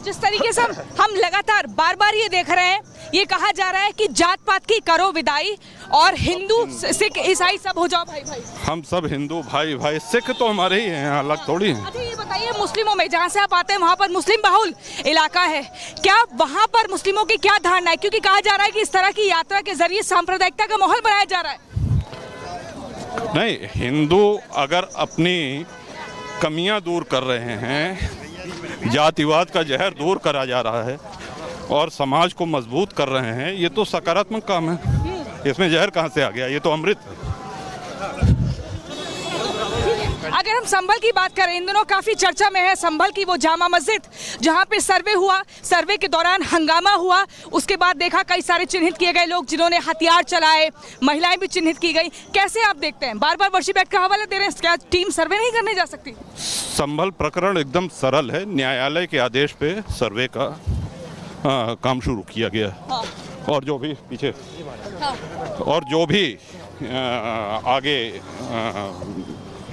जिस तरीके से हम लगातार बार बार ये देख रहे हैं, ये कहा जा रहा है कि जात पात की करो विदाई और हिंदू सिख ईसाई सब हो जाओ भाई भाई। हम सब हिंदू भाई भाई, सिख तो हमारे ही हैं, अलग थोड़ी हैं। अच्छा ये बताइए, मुस्लिमों में जहाँ से आप आते हैं वहाँ पर मुस्लिम बहुल इलाका है, क्या वहाँ पर मुस्लिमों की क्या धारणा है? क्योंकि कहा जा रहा है कि इस तरह की यात्रा के जरिए सांप्रदायिकता का माहौल बनाया जा रहा है। नहीं, हिंदू अगर अपनी कमियां दूर कर रहे हैं, जातिवाद का जहर दूर करा जा रहा है और समाज को मजबूत कर रहे हैं, ये तो सकारात्मक काम है। इसमें जहर कहाँ से आ गया? ये तो अमृत है। अगर हम संभल की बात करें, इन दिनों काफी चर्चा में है संभल की वो जामा मस्जिद जहां पे सर्वे हुआ, सर्वे के दौरान हंगामा हुआ, उसके बाद देखा कई सारे चिन्हित किए गए लोग जिन्होंने हथियार चलाए, महिलाएं भी चिन्हित की गई। कैसे आप देखते हैं? बार बार वर्षी बैठ का हवाला दे रहे हैं, क्या टीम सर्वे नहीं करने जा सकती? संभल प्रकरण एकदम सरल है। न्यायालय के आदेश पे सर्वे का काम शुरू किया गया। हाँ। और जो भी पीछे हाँ। और जो भी आगे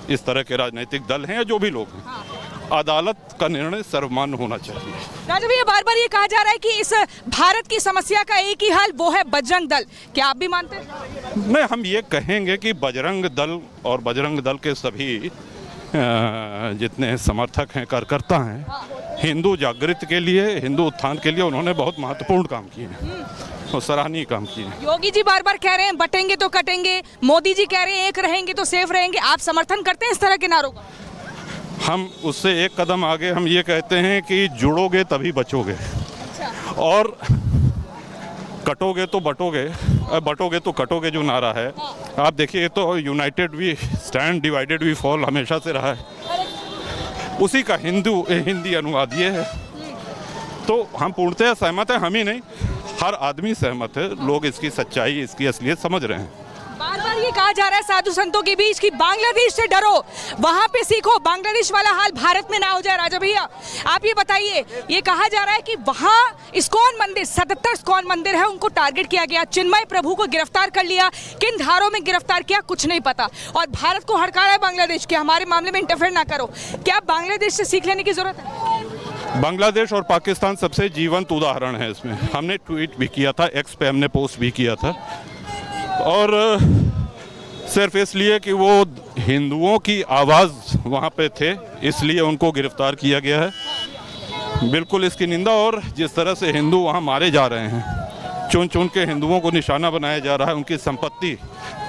इस तरह के राजनीतिक दल हैं या जो भी लोग हैं, हाँ। अदालत का निर्णय सर्वमान्य होना चाहिए। राजा भैया, बार बार ये कहा जा रहा है कि इस भारत की समस्या का एक ही हल, वो है बजरंग दल, क्या आप भी मानते हैं? नहीं, हम ये कहेंगे कि बजरंग दल और बजरंग दल के सभी जितने समर्थक हैं, कार्यकर्ता हैं, हिंदू जागृति के लिए, हिंदू उत्थान के लिए उन्होंने बहुत महत्वपूर्ण काम किए हैं और सराहनीय काम किए हैं। योगी जी बार बार कह रहे हैं बटेंगे तो कटेंगे, मोदी जी कह रहे हैं एक रहेंगे तो सेफ रहेंगे, आप समर्थन करते हैं इस तरह के नारों का? हम उससे एक कदम आगे हम ये कहते हैं कि जुड़ोगे तभी बचोगे। अच्छा। और कटोगे तो बटोगे, बटोगे तो कटोगे जो नारा है, आप देखिए तो united we stand, divided we fall हमेशा से रहा है। उसी का हिंदी अनुवाद ये है। तो हम पूर्णतः सहमत हैं, हम ही नहीं, हर आदमी सहमत है। लोग इसकी सच्चाई, इसकी असलियत समझ रहे हैं। बार बार ये कहा जा रहा है साधु संतों के बीच कि बांग्लादेश से डरो, वहां पे सीखो, बांग्लादेश वाला हाल भारत में ना हो जाए। राजा भैया आप ये बताइए, ये कहा जा रहा है कि वहां इस्कॉन मंदिर, 77 इस्कॉन मंदिर है, उनको टारगेट किया गया, चिन्मय प्रभु को गिरफ्तार कर लिया, किन धारों में गिरफ्तार किया कुछ नहीं पता, और भारत को हड़का है बांग्लादेश के हमारे मामले में इंटरफेयर ना करो। क्या बांग्लादेश से सीख लेने की जरूरत है? बांग्लादेश और पाकिस्तान सबसे जीवंत उदाहरण है इसमें। हमने ट्वीट भी किया था, एक्स पे हमने पोस्ट भी किया था, और सिर्फ इसलिए कि वो हिंदुओं की आवाज़ वहाँ पे थे इसलिए उनको गिरफ्तार किया गया है। बिल्कुल इसकी निंदा। और जिस तरह से हिंदू वहाँ मारे जा रहे हैं, चुन चुन के हिंदुओं को निशाना बनाया जा रहा है, उनकी संपत्ति,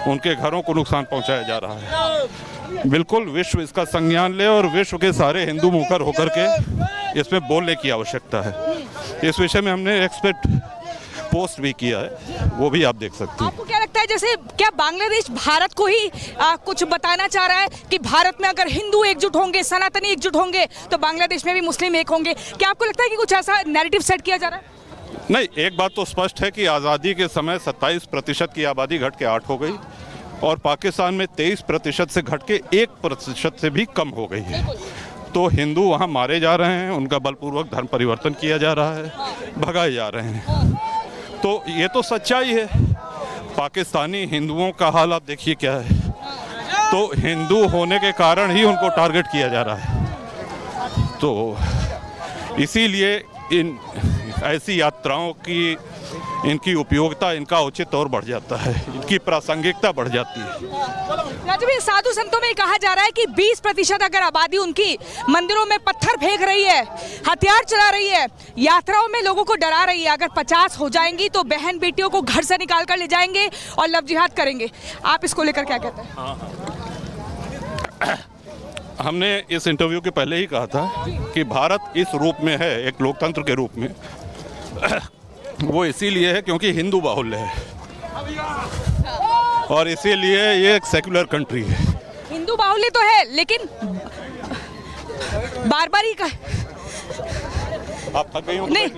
उनके घरों को नुकसान पहुँचाया जा रहा है, बिल्कुल विश्व इसका संज्ञान ले और विश्व के सारे हिंदू मुखर होकर के इसमें बोलने की आवश्यकता है। इस विषय में हमने एक्सपर्ट पोस्ट भी किया है, वो भी आप देख सकते हैं। आपको क्या लगता है, जैसे क्या बांग्लादेश भारत को ही कुछ बताना चाह रहा है कि भारत में अगर हिंदू एकजुट होंगे, सनातनी एकजुट होंगे, तो बांग्लादेश में भी मुस्लिम एक होंगे? क्या आपको लगता है कि कुछ ऐसा नैरेटिव सेट किया जा रहा है? नहीं, एक बात तो स्पष्ट है कि आज़ादी के समय 27% की आबादी घट के 8 हो गई और पाकिस्तान में 23% से घट के 1% से भी कम हो गई है। तो हिंदू वहाँ मारे जा रहे हैं, उनका बलपूर्वक धर्म परिवर्तन किया जा रहा है, भगाए जा रहे हैं। तो ये तो सच्चाई है। पाकिस्तानी हिंदुओं का हाल आप देखिए क्या है। तो हिंदू होने के कारण ही उनको टारगेट किया जा रहा है। तो इसीलिए इन ऐसी यात्राओं की, इनकी उपयोगिता, इनका औचित्य और बढ़ जाता है, इनकी प्रासंगिकता बढ़ जाती है। राजू भाई, साधु संतों में कहा जा रहा है कि 20% अगर आबादी उनकी मंदिरों में पत्थर फेंक रही है, हथियार चला रही है, यात्राओं में लोगों को डरा रही है, अगर 50 हो जाएंगी तो बहन बेटियों को घर से निकाल कर ले जाएंगे और लव जिहाद करेंगे। आप इसको लेकर क्या कहते हैं? हमने इस इंटरव्यू के पहले ही कहा था कि भारत इस रूप में है, एक लोकतंत्र के रूप में, वो इसीलिए है क्योंकि हिंदू बाहुल्य है और इसीलिए ये एक सेक्युलर कंट्री है। हिंदू बाहुल्य तो है, लेकिन बार बार ही आप थक गई हो? नहीं,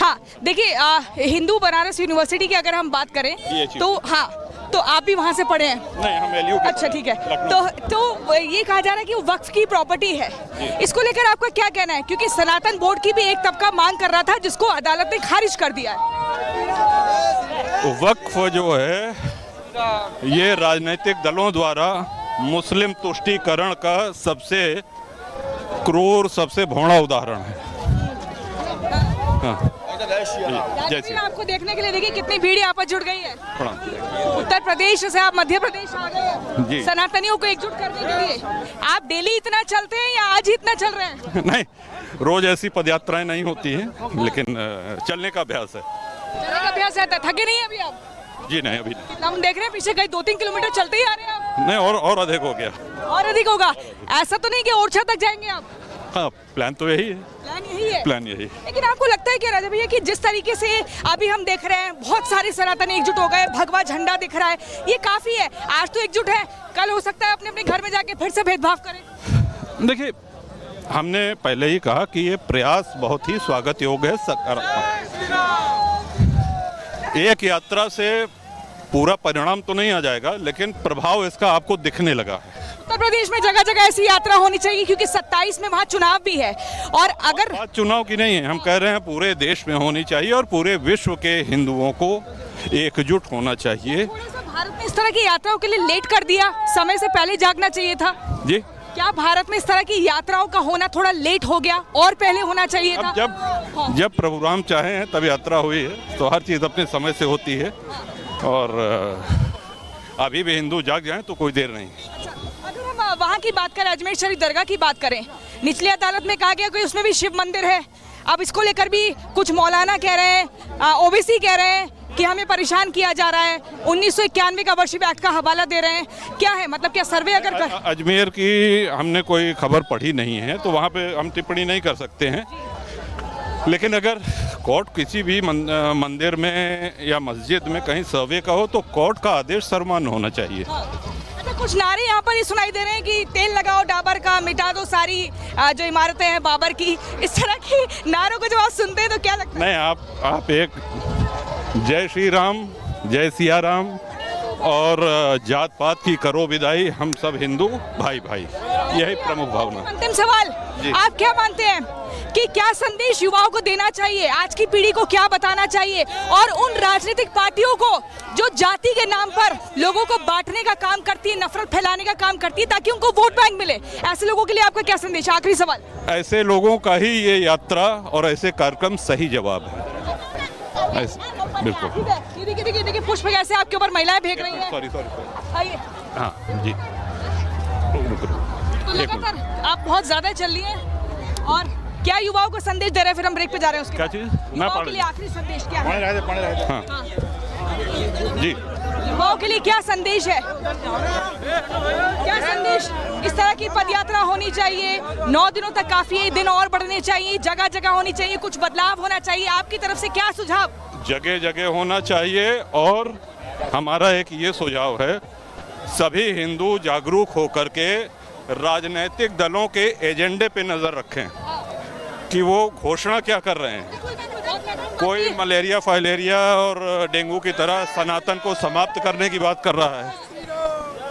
हाँ देखिए, हिंदू बनारस यूनिवर्सिटी की अगर हम बात करें तो हाँ, तो आप भी वहाँ से पढ़े हैं? नहीं, हम एलयू के। अच्छा ठीक है। तो ये कहा जा रहा है कि वो वक्फ की प्रॉपर्टी है, इसको लेकर आपका क्या कहना है? क्योंकि सनातन बोर्ड की भी एक तबका मांग कर रहा था जिसको अदालत ने खारिज कर दिया है। वक्फ जो है ये राजनीतिक दलों द्वारा मुस्लिम तुष्टीकरण का सबसे क्रूर, सबसे भोड़ा उदाहरण है। हाँ जय श्री राम। आपको देखने के लिए देखिए कितनी भीड़ यहाँ पर जुट गई है। प्रणाम। उत्तर प्रदेश से आप मध्य प्रदेश आ गए जी। हैं सनातनियों को एकजुट करने के लिए। आप डेली इतना चलते हैं या आज ही इतना चल रहे हैं? नहीं, रोज ऐसी पदयात्राएं नहीं होती हैं, लेकिन चलने का अभ्यास है। चलने का अभ्यास रहता है। थके नहीं है अभी आप? जी नहीं, अभी नहीं। हम देख रहे हैं पीछे कई 2-3 किलोमीटर चलते ही आ रहे हैं आप। नहीं, और अधिक हो गया। और अधिक होगा? ऐसा तो नहीं कि ओरछा तक जाएंगे आप? हाँ, प्लान तो यही है। प्लान यही है? प्लान यही। लेकिन आपको लगता है कि राजा भैया कि जिस तरीके से अभी हम देख रहे हैं बहुत सारे सनातनी एकजुट हो गए, भगवा झंडा दिख रहा है, ये काफी है? आज तो एकजुट है, कल हो सकता है अपने अपने घर में जाके फिर से भेदभाव करें। देखिए, हमने पहले ही कहा कि ये प्रयास बहुत ही स्वागत योग्य है, सकारात्मक। एक यात्रा से पूरा परिणाम तो नहीं आ जाएगा, लेकिन प्रभाव इसका आपको दिखने लगा है। उत्तर प्रदेश में जगह जगह ऐसी यात्रा होनी चाहिए क्योंकि 27 में वहाँ चुनाव भी है। और अगर बात चुनाव की नहीं है, हम कह रहे हैं पूरे देश में होनी चाहिए और पूरे विश्व के हिंदुओं को एकजुट होना चाहिए। थोड़ा सा भारत में इस तरह की यात्राओं के लिए लेट कर दिया, समय से पहले जागना चाहिए था। जी, क्या भारत में इस तरह की यात्राओं का होना थोड़ा लेट हो गया और पहले होना चाहिए था? अब जब प्रभु राम चाहे हैं तब यात्रा हुई है, तो हर चीज़ अपने समय से होती है और अभी भी हिंदू जाग जाएं तो कोई देर नहीं। अगर हम वहाँ की बात करें, अजमेर शरीफ दरगाह की बात करें, निचली अदालत में कहा गया कि उसमें भी शिव मंदिर है। अब इसको लेकर भी कुछ मौलाना कह रहे हैं, ओबीसी कह रहे हैं कि हमें परेशान किया जा रहा है। 1991 का वर्षिप एक्ट का हवाला दे रहे हैं। क्या है मतलब, क्या सर्वे अगर कर... अजमेर की हमने कोई खबर पढ़ी नहीं है तो वहाँ पे हम टिप्पणी नहीं कर सकते हैं, लेकिन अगर कोर्ट किसी भी मंदिर में या मस्जिद में कहीं सर्वे का हो तो कोर्ट का आदेश सर्वमान्य होना चाहिए। अच्छा, कुछ नारे यहाँ पर ये सुनाई दे रहे हैं कि तेल लगाओ डाबर का, मिटा दो सारी जो इमारतें हैं बाबर की। इस तरह की नारों को जब आप सुनते हैं तो क्या लगता है? नहीं, आप एक जय श्री राम, जय सिया राम और जात पात की करो विदाई, हम सब हिंदू भाई भाई, यही प्रमुख भावना। अंतिम सवाल, आप क्या मानते हैं कि क्या संदेश युवाओं को देना चाहिए, आज की पीढ़ी को क्या बताना चाहिए, और उन राजनीतिक पार्टियों को जो जाति के नाम पर लोगों को बांटने का काम करती है, नफरत फैलाने का काम करती है ताकि उनको वोट बैंक मिले, ऐसे लोगों के लिए आपका क्या संदेश? आखिरी सवाल। ऐसे लोगों का ही ये यात्रा और ऐसे कार्यक्रम सही जवाब है। बिल्कुल। ये देखिए पुष्प कैसे आपके ऊपर महिलाएं फेंक रही हैं। सॉरी। आइए। हाँ जी, तो लगातार आप बहुत ज्यादा चल रही हैं, और क्या युवाओं को संदेश दे रहे हैं? फिर हम ब्रेक पे जा रहे हैं उसके क्या बाद। चीज? युवाओं के लिए आखिरी संदेश क्या है? हाँ जी, युवाओं के लिए क्या संदेश है? क्या संदेश? इस तरह की पदयात्रा होनी चाहिए, 9 दिनों तक काफी है, दिन और बढ़ने चाहिए, जगह जगह होनी चाहिए, कुछ बदलाव होना चाहिए, आपकी तरफ से क्या सुझाव? जगह जगह होना चाहिए और हमारा एक ये सुझाव है, सभी हिंदू जागरूक होकर के राजनीतिक दलों के एजेंडे पे नजर रखें कि वो घोषणा क्या कर रहे हैं। कोई मलेरिया फाइलेरिया और डेंगू की तरह सनातन को समाप्त करने की बात कर रहा है,